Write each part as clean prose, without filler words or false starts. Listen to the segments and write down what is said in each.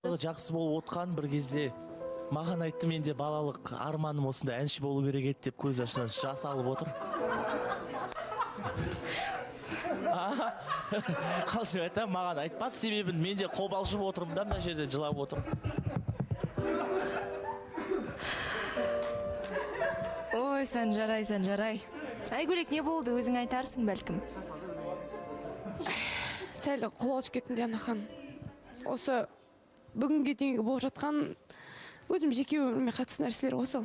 Жақсы болып отқан бір кезде маған айтты, менде балалық арманым осындай әнші болу керек еді деп көз ашынан жас алып отыр. Қалжың айтам, маған айтпады себебін, менде қобалжып отырмын да, мына жерде жылап отырмын. Ой, сан жарай. Айгүлек, не болды, өзің айтарсың бәлкім. Сәл қобалжып кеттім Диана ханым. Осы бүгінге дейінгі болып жатқан өзім жеке өміріме қатысты нәрселер осы.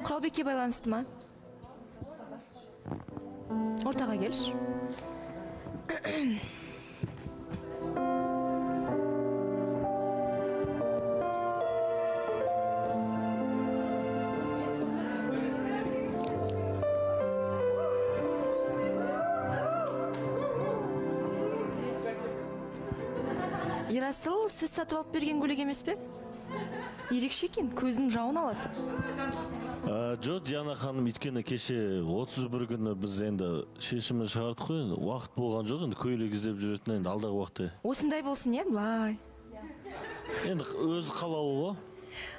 Құралбекке байланысты ма? Ортаға келші. Ерасыл, сіз сатып алып берген көйлек емес пе? Ерекше екен, көздің жауын алады. Жо, Диана ханым, өйткені кеше 31 күні біз енді шешімін шығардық қой, уақыт болған жоқ, енді көйлек іздеп жүретін енді алдағы уақытта. Осындай болсын, е, былай. Енді өз қалауы ғой.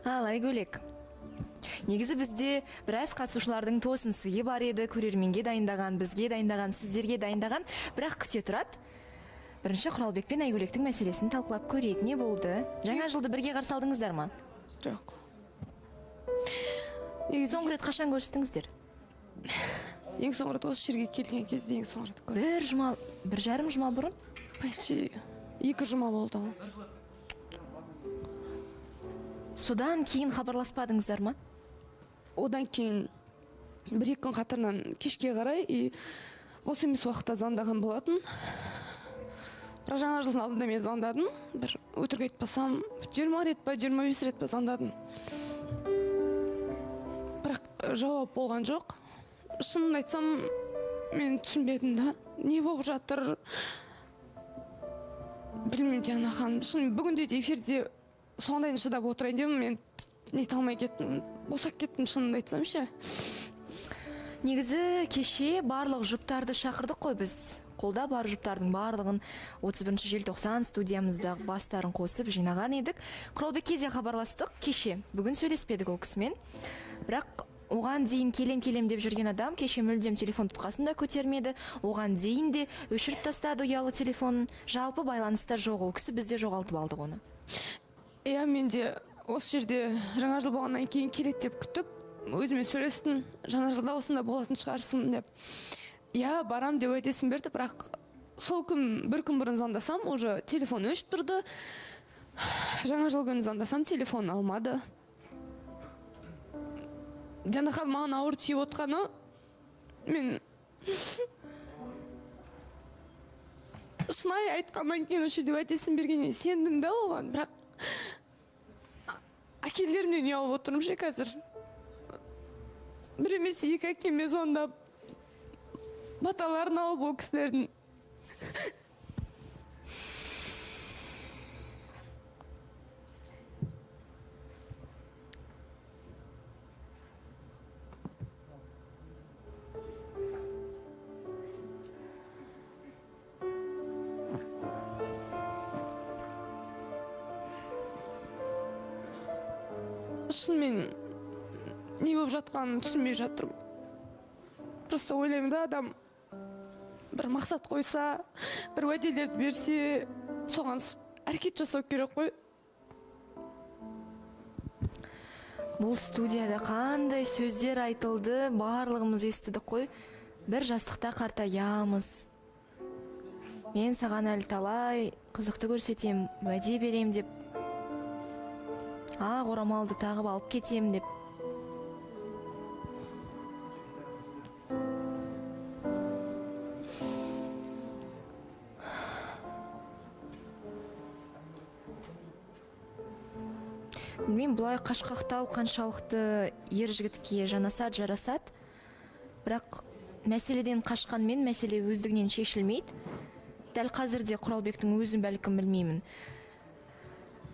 Ал, Айгүлек. Негізі бізде біраз қатысушылардың тосын сыйы бар еді, көрерменге дайындаған, бізге дайындаған, сіздерге дайындаған, бірақ күте тұрады. Бірінші Құралбек пен Айгүлектің мәселесін талқылап көрейік, не болды? Жаңа жылды бірге қарсы алдыңыздар ма? Жоқ. Соңғы рет қашан көрістіңіздер? Ең соңғы рет осы жерге келген кезде ең соңғы рет көрдім. бір жарым жұма бұрын? Почти 2 жұма болды. Содан кейін хабарласпадыңыздар ма? Одан кейін 1-2 күн қатарынан кешке қарай бос емес уақытта звондаған болатын. Бірақ жаңа жылдың алдында мен звондадым. Бір өтірік айтпасам 20 рет па 25 рет па звондадым. Бірақ жауап болған жоқ. Шынын айтсам, мен түсінбедім да. Не болып жатыр? Білмеймін, Диана ханым. Шын бүгінде де эфирде сондайын шыдап отырайын деп мен нете алмай кеттім. Босап кеттім, шынын айтсам ше. Негізі кеше барлық жұптарды шақырдық қой біз. Қолда бар жұптардың барлығын 31 желтоқсан студиямыздағы бастарын қосып жинаған едік. Құралбекке де хабарластық кеше. Бүгін сөйлеспедік ол кісімен. Бірақ оған дейін келем деп жүрген адам кеше мүлдем телефон тұтқасын да көтермеді. Оған дейін де өшіріп тастады ұялы телефонын. Жалпы байланыста жоқ, ол кісі бізде жоғалтып алдық оны. Иә, мен де осы жерде жаңа жыл болғаннан кейін келеді деп күтіп, өзімен сөйлестім. Жаңа жылда осында болатын шығарсың деп. Иә, барам деп уәдесін берді, бірақ сол күн бір күн бұрын звондасам, уже телефон өшіп тұрды. Жаңа жыл күні звондасам, телефон алмады. Диана ханым, маған ауыр тиіп отқаны, мен шынайы айтқаннан кейін осы жерде уәдесін бергеніне сендім да оған, бірақ әкелерімнен ұялып отырмын ше қазір. Бір емес екі әкеме звондап баталарын алып ол кісілердің. Шынымен не болып жатқанын түсінбей жатырмын. Просто ойлаймын да, адам бір мақсат қойса, бір уәделерді берсе, соған әрекет жасау керек қой. Бұл студияда қандай сөздер айтылды, барлығымыз естідік қой. Бір жастықта қартаямыз. Мен саған әлі талай қызықты көрсетем, уәде берем деп. Ақ орамалды тағып алып кетем деп. Мен бұлай қашқақтау қаншалықты ер жігітке жанасады, жарасады. Бірақ мәселеден қашқанмен мәселе өздігінен шешілмейді. Дәл қазірде Құралбектің өзін бәлкім білмеймін.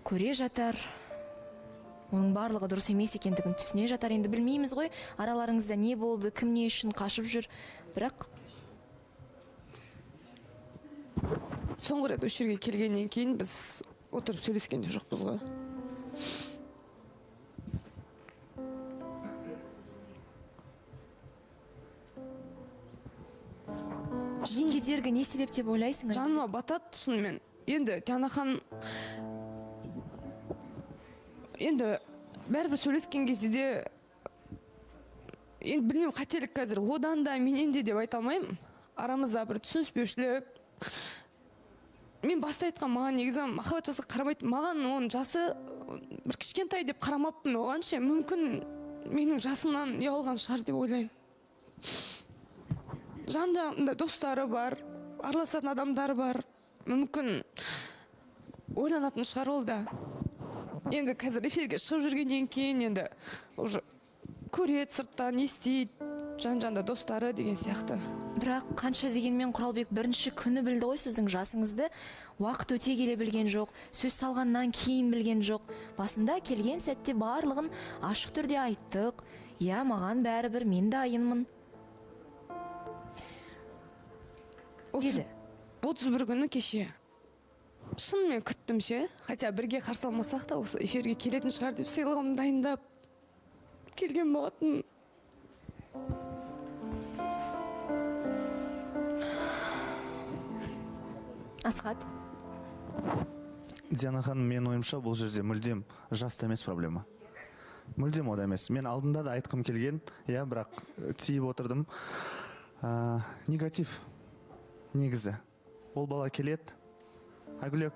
Көре жатар, оның барлығы дұрыс емес екендігін түсіне жатар. Енді білмейміз ғой, араларыңызда не болды, кім не үшін қашып жүр. бірақ соңғы рет осы жерге келгеннен кейін біз отырып сөйлескен де жоқпыз ғой. кедергі не себеп деп ойлайсың? Жаныма батады шынымен. Енді Диана ханым енді бәрібір сөйлескен кезде де енді білмеймін, қателік қазір одан да менен де деп айта алмаймын. Арамызда бір түсініспеушілік. Мен баста айтқан, маған негізі махаббат жасы қарамайды. Маған оның жасы бір кішкентай деп қарамаппын оған ше. Мүмкін менің жасымнан ұялған шығар деп ойлаймын. Жан-жағында достары бар, араласатын адамдары бар. Мүмкін ойланатын шығар ол да. Енді қазір эфирге шығып жүргеннен кейін енді уже көреді сырттан, естиді, жан-жағында достары деген сияқты. Бірақ қанша дегенмен Құралбек бірінші күні білді ғой сіздің жасыңызды. Уақыт өте келе білген жоқ, сөз салғаннан кейін білген жоқ. Басында келген сәтте барлығын ашық түрде айттық. Я, маған бәрібір, мен дайынмын. 31 күні кеше шынымен күттім ше, хотя бірге қарсы алмасақ та осы эфирге келетін шығар деп сыйлығымды дайындап келген болатын. Асхат. Диана ханым, мен ойымша бұл жерде мүлдем жаста емес проблема. Мүлдем ода емес. Мен алдында да айтқым келген, я бірақ тиіп отырдым. Негатив. Негізі. Ол бала келет. Айгүлек,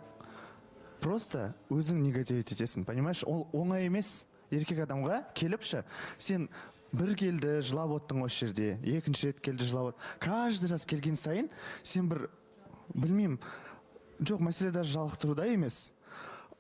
просто өзің негативить етесің, понимаешь? Ол оңай емес. Еркек адамға келіпші, сен бір келді жылап оттың осы жерде, екінші рет келді жылап от. Каждый раз келген сайын сен бір, білмеймін, жоқ, мәселе даже жалықтыруда емес.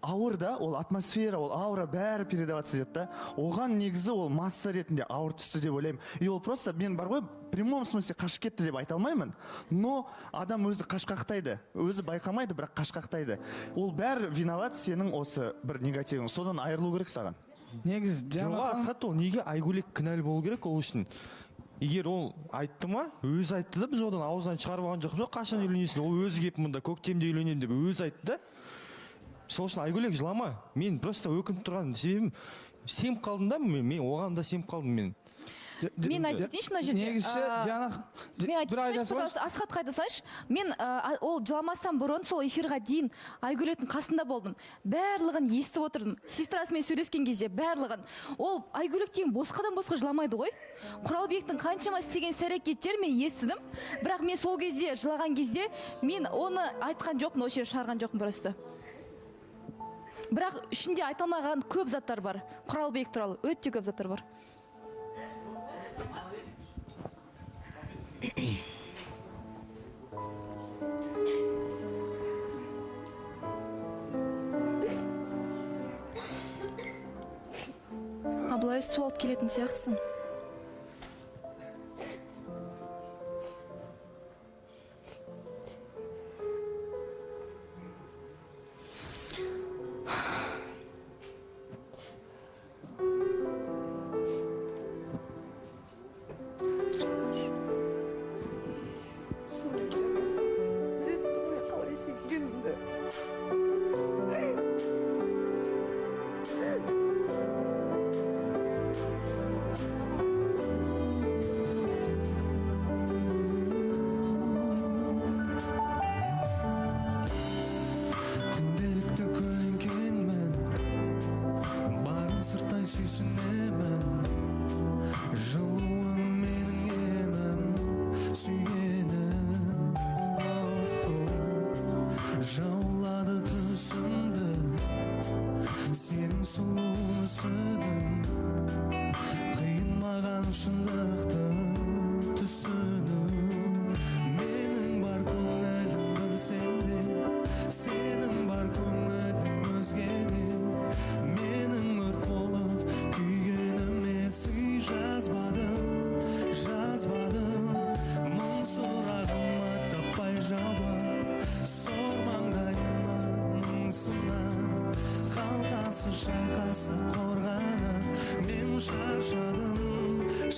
Ауыр да, ол атмосфера, ол аура бәрі передаваться етеді да. Оған негізі ол масса ретінде ауыр түсті деп ойлаймын. И ол просто, мен бар ғой, в прямом смысле қашып кетті деп айта алмаймын. Но адам өзі қашқақтайды. Өзі байқамайды, бірақ қашқақтайды. Ол бәрі виноват сенің осы бір негативің. Содан айырылу керек саған. Негіз Асхат, ол неге Айгүлек кінәлі болу керек ол үшін? Егер ол айтты ма, өзі айтты да, біз одан аузынан шығарып алған жоқпыз, қашан үйленесің, ол өзі келіп мұнда көктемде үйленемін деп өзі айтты да. Сол үшін Айгүлек жылама. Мен просто өкініп тұрған себебім, сеніп қалдым да, мен оған да сеніп қалдым мен. Мен айтып кетейінші мына жерде. Мен айтып кетейінші, Асхат қайда салайыншы. Мен ол жыламастан бұрын сол эфирға дейін Айгүлектің қасында болдым. Барлығын естіп отырдым. Сестрасымен сөйлескен кезде барлығын. Ол Айгүлек деген босқадан босқа жыламайды ғой. Құралбектің қаншама істеген іс-әрекеттер мен естідім. Бірақ мен сол кезде жылаған кезде мен оны айтқан жоқпын, осы жерге шығарған жоқпын просто. Бірақ ішінде айта алмаған көп заттар бар. Құралбек туралы өте көп заттар бар. Абылай су алып келетін сияқтысың.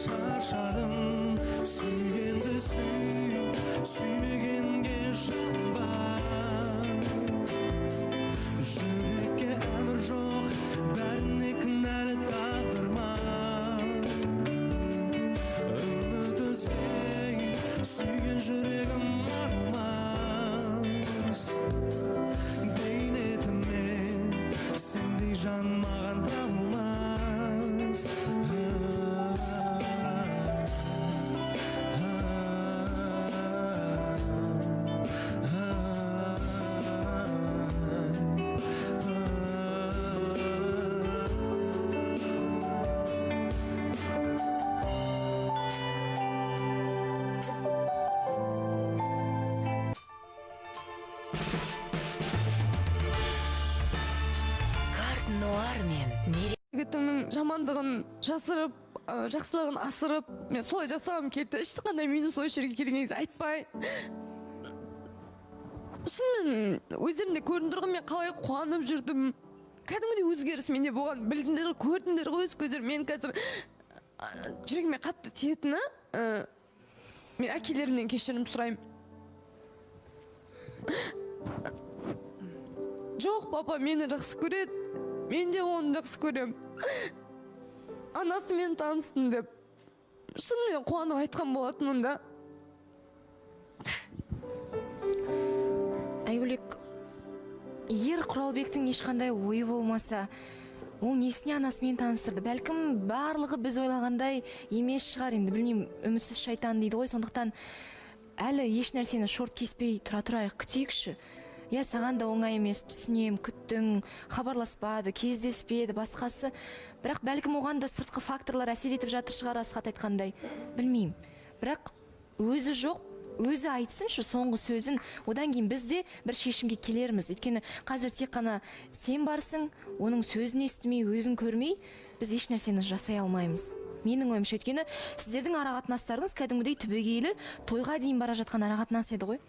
Шаршадым, сүйгенді сүйген жүрегім армас бейнетіме сендей жан маған табылмас. жігітіңнің жамандығын жасырып жақсылығын асырып мен солай жасағым келді. Ешқандай минус ой жерге келген кезде айтпай шынымен өздерінде көрініп тұрған мен қалай қуанып жүрдім. Кәдімгідей өзгеріс менде болған. Білдіңдер, көрдіңдер ғой өз көздерім. Мен қазір жүрегіме қатты тиетіні мен әкелерімнен кешірім сұраймын. Жоқ, папа мені жақсы көреді, мен де оны жақсы көрем. Анасымен таныстым деп шынымен қуанып айтқан болатынмын да. Айгүлек, егер Құралбектің ешқандай ойы болмаса, ол несіне анасымен таныстырды? Бәлкім барлығы біз ойлағандай емес шығар, енді білмеймін, үмітсіз шайтан дейді ғой. Сондықтан әлі еш нәрсені шорт кеспей тұра тұрайық, күтейікші. Я саған да оңай емес, түсінем, күттің, хабарласпады, кездеспеді, басқасы. Бірақ бәлкім оған да сыртқы факторлар әсер етіп жатыр шығар, Асхат айтқандай. Білмеймін. Бірақ өзі жоқ, өзі айтсыншы соңғы сөзін, одан кейін біз де бір шешімге келерміз. Өйткені қазір тек қана сен барсың, оның сөзін естімей, өзін көрмей, біз еш нәрсені жасай алмаймыз. Менің ойымша, өйткені сіздердің арақатынастарыңыз кәдімгідей түбегейлі тойға дейін бара жатқан арақатынас еді ғой.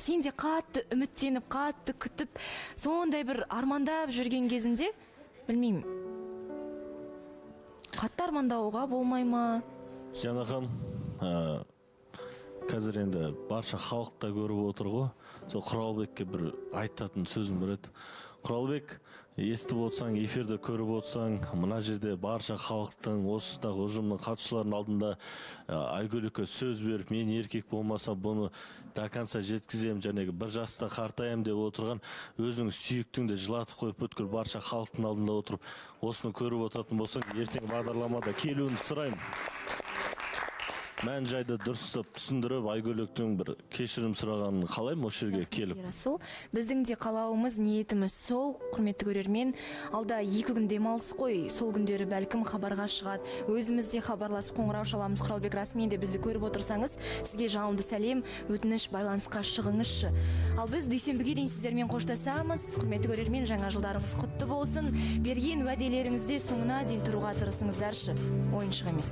Сен де қатты үміттеніп, қатты күтіп, сондай бір армандап жүрген кезінде, білмеймін, қатты армандауға болмай ма? Жанахан, қазір енді барша халық та көріп отыр ғой. Сол Құралбекке бір айтатын сөзім бар еді. Құралбек, естіп отсаң, эфирді көріп отсаң, мына жерде барша халықтың, осыдағы ұжымның қатысушыларының алдында Айгүлекке сөз беріп, мен еркек болмаса бұны до конца жеткізем, жәнегі бір жаста қартаям деп отырған өзінің сүйіктіңді жылатып қойып өткір барша халықтың алдында отырып, осыны көріп отыратын болсаң, ертең бағдарламада келуін сұраймын. Мән жайды дұрыстап түсіндіріп, Айгөлектің бір кешірім сұрағанын қалаймын осы жерге келіп. Расыл, біздің де қалауымыз, ниетіміз сол, құрметті көрермен, алда 2 күн демалыс қой, сол күндері бәлкім хабарға шығады. Өзіміз де хабарласып қоңырау шаламыз. Құралбек, расымен де бізді көріп отырсаңыз, сізге жалынды сәлем, өтініш, байланысқа шығыңызшы. Ал біз дүйсенбіге дейін сіздермен қоштасамыз. Құрметті көрермен, жаңа жылдарыңыз құтты болсын. Берген уәделеріңізде соңына дейін тұруға тырысыңыздаршы. Ойыншық емес.